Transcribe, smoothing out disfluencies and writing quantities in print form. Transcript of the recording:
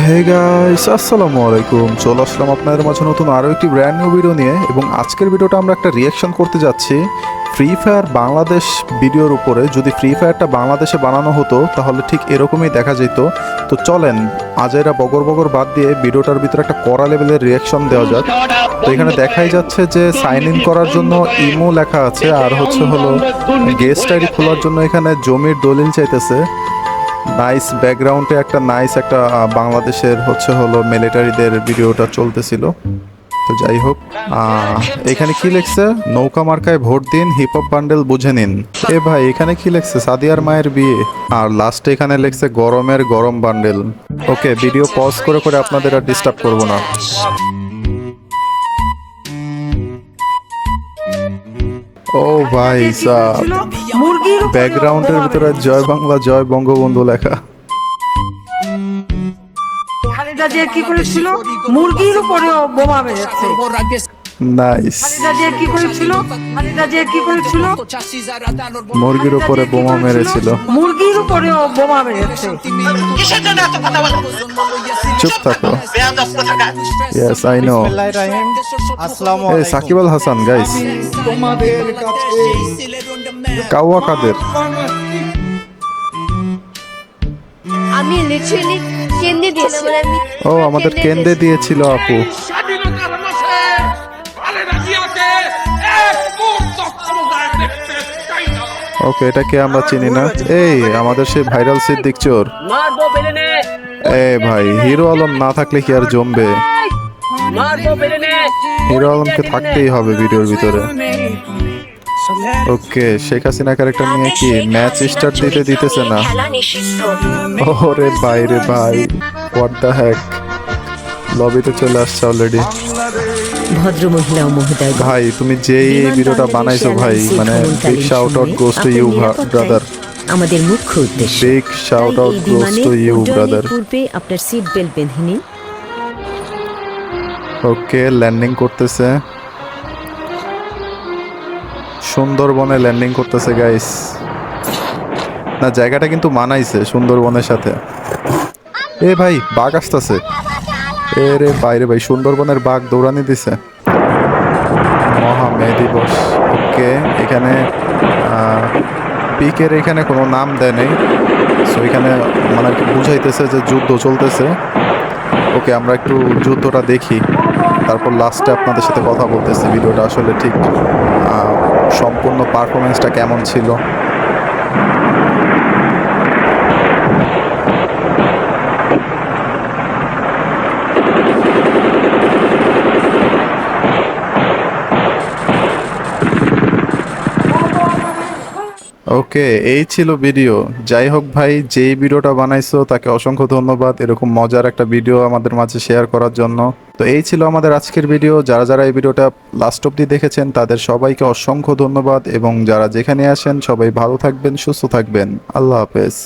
Hey guys, আসসালামু আলাইকুম। চলে আসলাম আপনাদের মাঝে নতুন আরও একটি ব্র্যান্ড নিউ ভিডিও নিয়ে। এবং আজকের ভিডিওটা আমরা একটা রিয়াকশন করতে যাচ্ছি ফ্রি ফায়ার বাংলাদেশ ভিডিওর উপরে। যদি ফ্রি ফায়ারটা বাংলাদেশে বানানো হতো তাহলে ঠিক এরকমই দেখা যেত। তো চলেন আজাইরা বগর বগর বাদ দিয়ে ভিডিওটার ভিতরে একটা কড়া লেভেলের রিয়াকশন দেওয়া যাক। তো এখানে দেখাই যাচ্ছে যে সাইন ইন করার জন্য ইমো লেখা আছে, আর হলো গেস্ট আইডি খোলার জন্য এখানে জমির দলিল চাইতেছে। নাইস ব্যাকগ্রাউন্ডে একটা বাংলাদেশের হলো মিলিটারিদের ভিডিওটা চলতেছিল। তো যাই হোক, এখানে কি লেখছে, নৌকা মার্কায় ভোট দিন, হিপ হপ বান্ডেল বুঝে নিন। এ ভাই, এখানে কি লেখছে, সাদিয়ার মায়ের বিয়ে। আর লাস্টে এখানে লেখছে গরমের গরম বান্ডেল। ওকে, ভিডিও পজ করে করে আপনাদের আর ডিস্টার্ব করবো না। ও ভাই সাব, ব্যাকগ্রাউন্ডের ভিতরে জয় বাংলা জয় বঙ্গবন্ধু লেখা। খালেদা জিয়া কি করেছিল? মুরগির উপরেও বোমা মেরেছে। নাইস। খালেদা জিয়া কি করেছিল? খালেদা জিয়া কি করেছিল? মুরগির উপরে বোমা মেরেছিল। মুরগির উপরেও বোমা মেরেছে। কিসের জন্য এত কথা বলো? চুপ থাকো। বেয়াদব কোথাকার। Yes, I know. এই সাকিব আল হাসান গাইস, কাওয়া কাদের। আমি লিটারালি কেন্দ্রে দিয়েছিলাম। ও, আমাদের কেন্দ্রে দিয়েছিল আপু। স্বাধীনতার মাসে খালেদা জিয়াকে এক মুহূর্ত ক্ষমতায় দেখতে চাই না। ওকে, এটাকে আমরা চিনি না। এই আমাদের সেই ভাইরাল সিদ্দিক চোর। এ ভাই, হিরো আলম না থাকলে কি আর জমবে? হিরো আলমকে থাকতেই হবে ভিডিওর ভিতরে। ওকে, শেখ হাসিনা ক্যারেক্টার নিয়ে কি ম্যাচ স্টার্ট দিতেছে না? ওরে ভাই রে ভাই, হোয়াট দ্য হ্যাক, লবিতে চলে আসছে অলরেডি। ভদ্র মহিলা ও মহোদয়, ভাই তুমি যেই ভিডিওটা বানাইছো ভাই, মানে big shout out goes to you brother. আমাদের মুখ্য উদ্দেশ্য big shout out goes to you brother. পূর্বে আপনার সিট বেল্ট বেঁধে নিন। ওকে, ল্যান্ডিং করতেছে, সুন্দরবনে ল্যান্ডিং করতেছে গাইস। না, জায়গাটা কিন্তু মানাইছে সুন্দরবনের সাথে। এ ভাই, বাঘ আসতেছে। এ রে বাইরে ভাই, সুন্দরবনের বাঘ দৌড়ানি দিছে। মহা মে দিবস। ওকে, এখানে পিকের এখানে কোনো নাম দেয় নেই, সো এখানে মানে বুঝাইতেছে যে যুদ্ধ চলতেছে। ওকে, আমরা একটু যুদ্ধটা দেখি, তারপর লাস্টে আপনাদের সাথে কথা বলতেছি ভিডিওটা আসলে ঠিক সম্পূর্ণ পারফরমেন্সটা কেমন ছিল। ওকে, এই ছিল ভিডিও। যাই হোক ভাই, যেই ভিডিওটা বানাইছো তাকে অসংখ্য ধন্যবাদ এরকম মজার একটা ভিডিও আমাদের মাঝে শেয়ার করার জন্য। তো এই ছিল আমাদের আজকের ভিডিও। যারা যারা এই ভিডিওটা লাস্ট অব্দি দেখেছেন তাদের সবাইকে অসংখ্য ধন্যবাদ, এবং যারা যেখানে আসেন সবাই ভালো থাকবেন, সুস্থ থাকবেন। আল্লাহ হাফেজ।